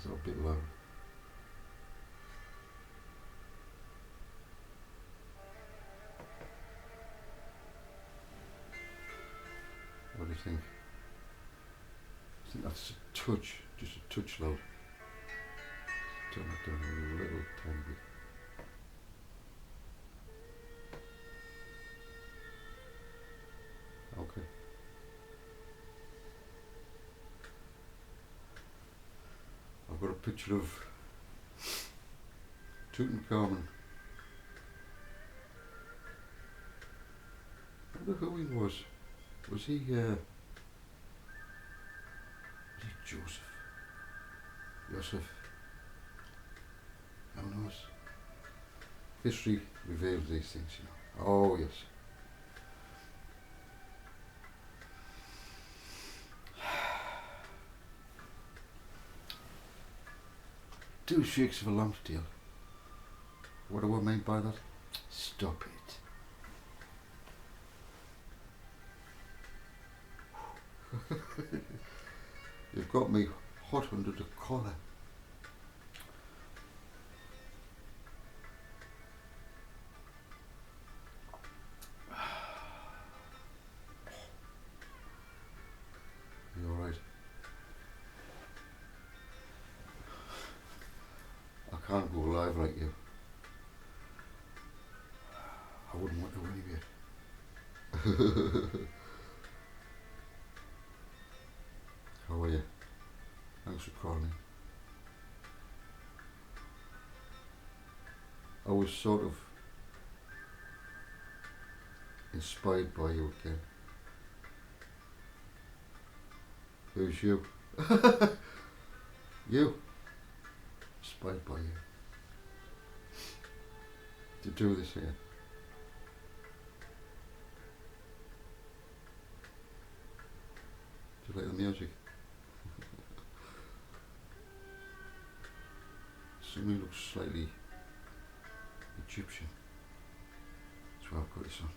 Is that a bit loud? What do you think? I think that's a touch, just a touch loud. Turn that down a little tiny bit. Okay. I've got a picture of Tutankhamun. I wonder who he was. Was he Joseph? Joseph? Who knows? History reveals these things, you know. Oh, yes. Two shakes of a lamb's tail. What do I mean by that? Stop it. You've got me hot under the collar. You alright? I can't go live like you. I wouldn't want to anyway. How are you? Thanks for calling. I was sort of inspired by you again. Who's you? You? Inspired by you. To do this again. Do you like the music? Somebody looks slightly Egyptian. That's why I've got this on.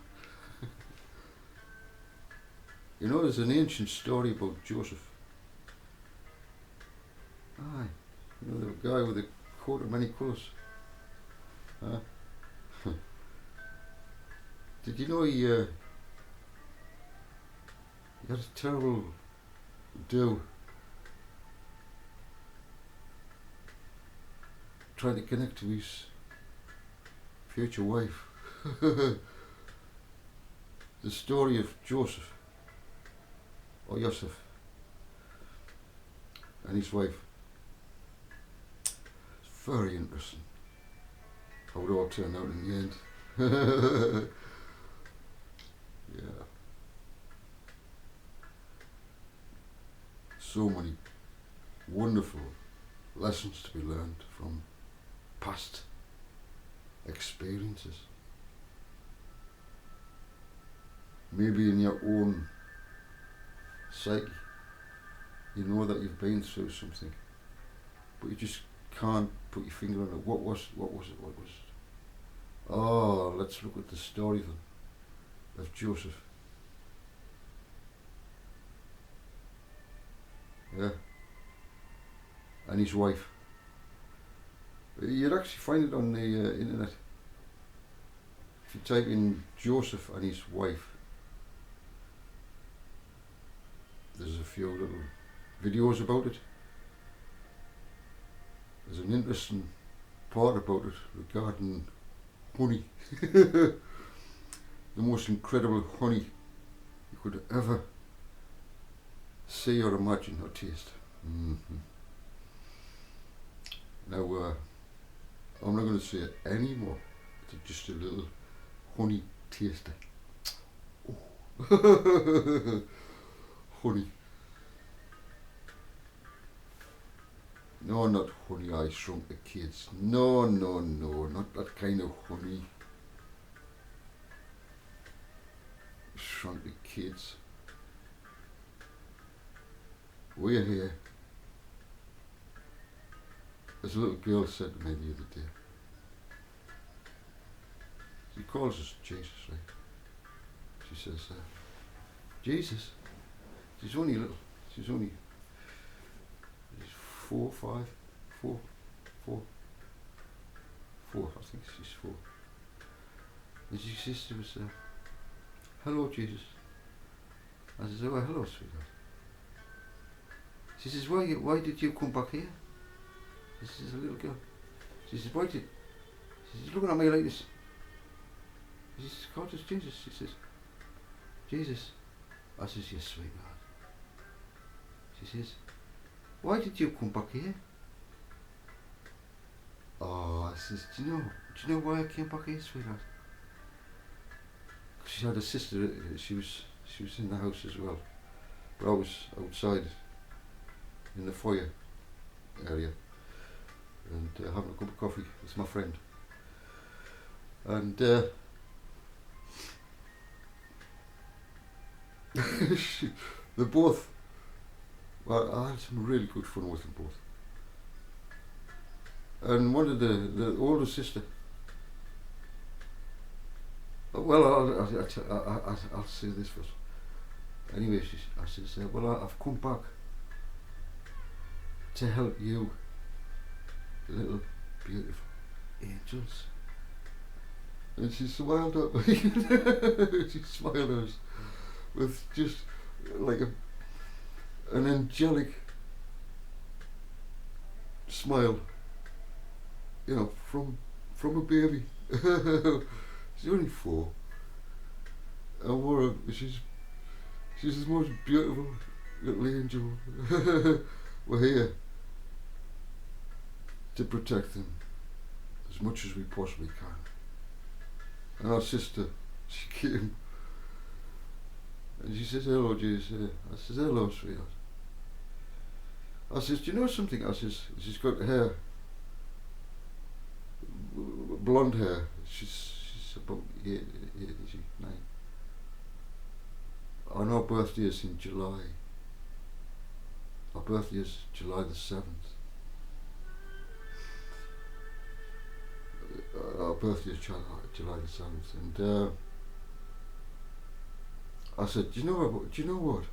You know, there's an ancient story about Joseph. Aye. You know, the guy with a coat of many colours. Huh? Did you know he had a terrible do trying to connect to his future wife? The story of Joseph, or Yosef, and his wife. It's very interesting how it all turned out in the end. Yeah. So many wonderful lessons to be learned from past experiences. Maybe in your own psyche, you know that you've been through something, but you just can't put your finger on it. What was it? Oh, let's look at the story then of Joseph. Yeah. And his wife. You'd actually find it on the internet. If you type in Joseph and his wife, there's a few little videos about it. There's an interesting part about it regarding honey. The most incredible honey you could ever see or imagine or taste. Mm-hmm. Now, I'm not going to say it anymore. It's just a little honey taster. Oh. Honey. No, not Honey, I Shrunk the Kids. No, not that kind of honey. Shrunk the Kids. We're here. As a little girl said to me the other day, she calls us Jesus, right? She says, Jesus? She's only 4 or 5. 4, 4, 4, I think she's 4. And she says to us, hello Jesus. I says, oh hello sweetheart. She says, why did you come back here? This is a little girl. She says, why did, she's looking at me like this. She says, God is Jesus. She says, Jesus. I says, yes sweetheart. She says, why did you come back here? Oh, I says, do you know why I came back here, sweetheart? Because she had a sister, she was in the house as well. But I was outside in the foyer area and having a cup of coffee with my friend. And they both, well, I had some really good fun with them both. And one of the older sister, well, I'll say this first. Anyway, I says, well, I've come back to help you, little beautiful angels. And she smiled at me. She smiled at us with just like an angelic smile, you know, from a baby. She's only 4, and she's the most beautiful little angel. We're here to protect them as much as we possibly can. And our sister, she came and she says, hello Jesus. I says, hello sweetheart. I says, do you know something? I says, she's got hair, blonde hair. She's about 8, is she? 9. And our birthday is in July. Our birthday is July the 7th. Our birthday is July the 7th. And I said, do you know what?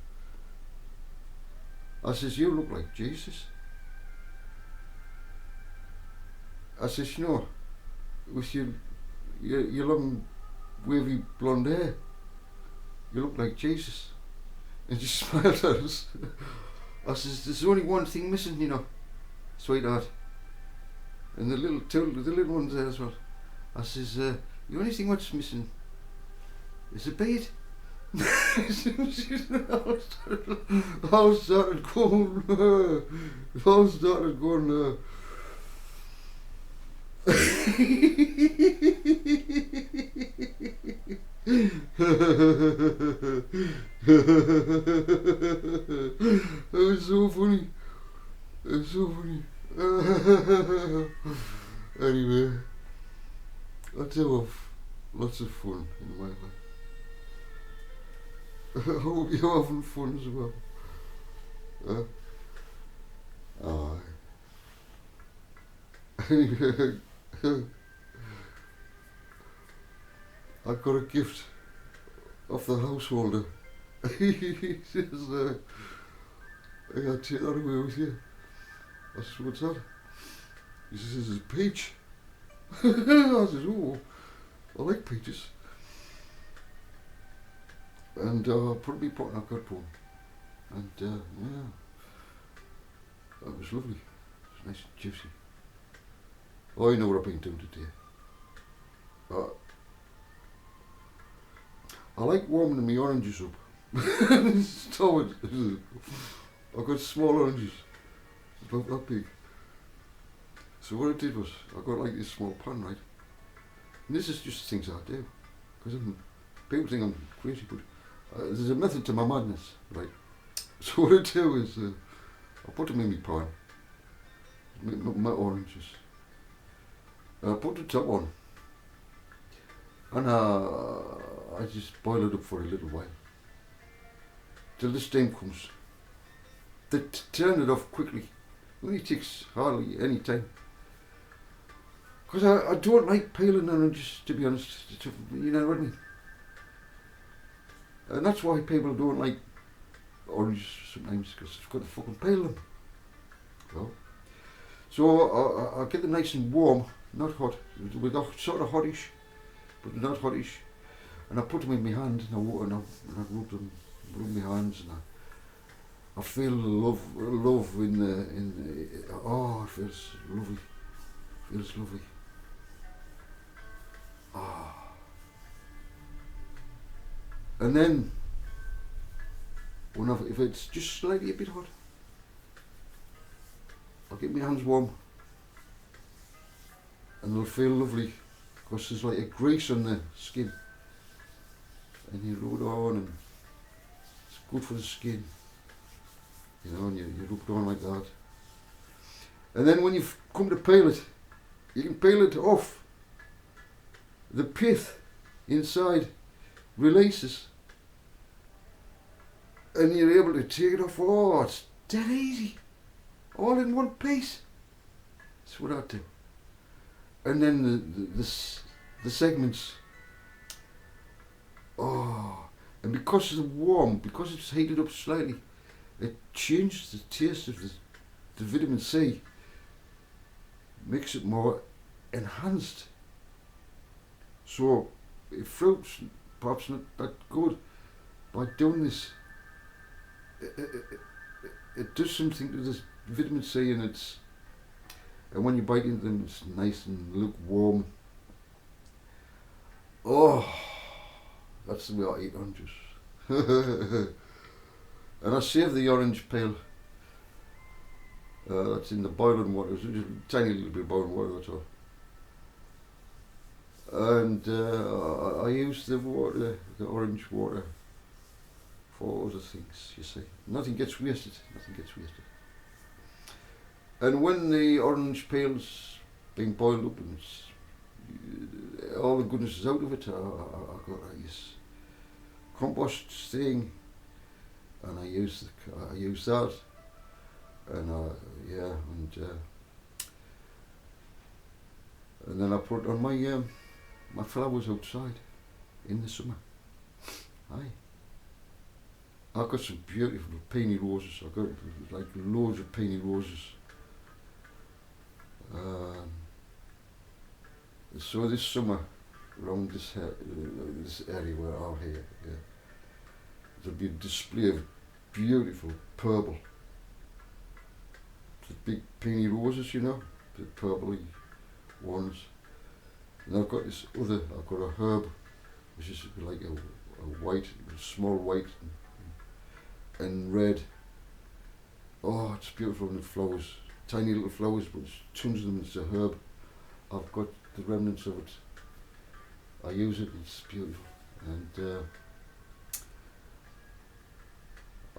I says, you look like Jesus. I says, you know, with your long wavy blonde hair, you look like Jesus. And she smiled at us. I says, there's only one thing missing, you know, sweetheart. And the little one's there as well. I says, the only thing what's missing is a beard. I started going, It was so funny. It was so funny. Anyway, I do have lots of fun in my life. I hope you're having fun as well. Anyway, I got a gift off the householder. He says, I gotta take that away with you. I said, what's that? He says, it's a peach. I said, oh, I like peaches. And put me pot in a good one. And yeah, that was lovely. It was nice and juicy. Oh, I know what I've been doing today. I like warming my oranges up. I've got small oranges, about that big. So what I did was, I got like this small pan, right? And this is just things I do. Because people think I'm crazy, but there's a method to my madness, right? So what I do is, I put them in my pan, my oranges. And I put the top on. And I just boil it up for a little while. Till the steam comes. They turn it off quickly. It only takes hardly any time. Because I don't like peeling oranges, to be honest. You know what I mean? And that's why people don't like oranges sometimes, because they've got to fucking peel them. Well, So I get them nice and warm, not hot, with sort of hottish, but not hottish. And I put them in my hand and I rub my hands, and I feel love in the, oh, it feels lovely, Ah. And then, if it's just slightly a bit hot, I'll get my hands warm and it'll feel lovely, because there's like a grease on the skin, and you rub it on and it's good for the skin, you know, and you rub it on like that. And then when you've come to peel it, you can peel it off. The pith inside releases and you're able to take it off. Oh, it's dead easy, all in one piece. That's what I do. And then the segments, oh, and because it's warm, because it's heated up slightly, it changes the taste of the vitamin C, makes it more enhanced. So if fruit's perhaps not that good, by doing this, it does something to this vitamin C, and when you bite into them, it's nice and lukewarm. Oh, that's the way I eat oranges. And I save the orange peel. That's in the boiling water. It's just a tiny little bit of boiling water, that's all. And I use the orange water, for other things, you see. Nothing gets wasted. And when the orange peel's being boiled up and all the goodness is out of it, I use compost thing, and I use that, and and then I put it on my flowers outside in the summer. Aye. I've got some beautiful peony roses. I've got like loads of peony roses. So this summer, around this area where I'm here, there'll be a display of beautiful purple, the big peony roses, you know, the purpley ones. And I've got a herb, which is like a white, small white and red. Oh, it's beautiful, and it flowers, tiny little flowers, but tons of them. It's a herb. I've got the remnants of it. I use it, it's beautiful. And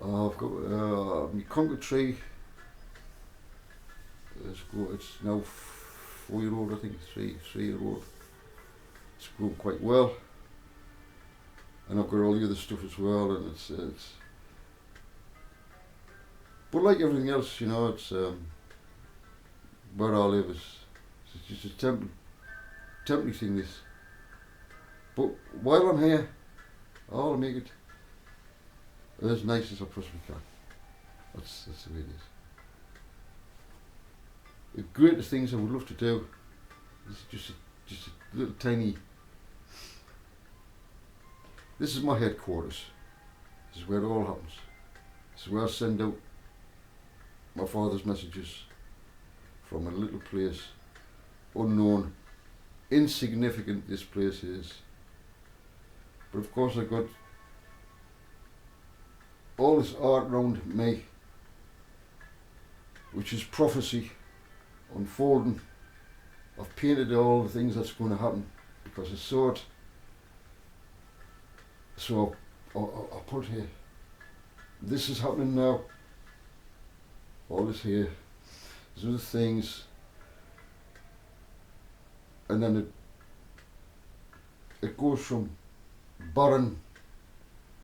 I've got my conker tree. It's now 4-year-old, I think, 3-year-old. It's grown quite well. And I've got all the other stuff as well, and it's but like everything else, you know, it's where I live it's just a temporary thing, this. But while I'm here, I'll make it as nice as I possibly can. That's the way it is. The greatest things I would love to do is just a little tiny. This is my headquarters. This is where it all happens. This is where I send out my father's messages from a little place, unknown, insignificant this place is. But of course I've got all this art around me, which is prophecy unfolding. I've painted all the things that's going to happen because I saw it. So I put here, this is happening now. All this here, these are the things, and then it goes from barren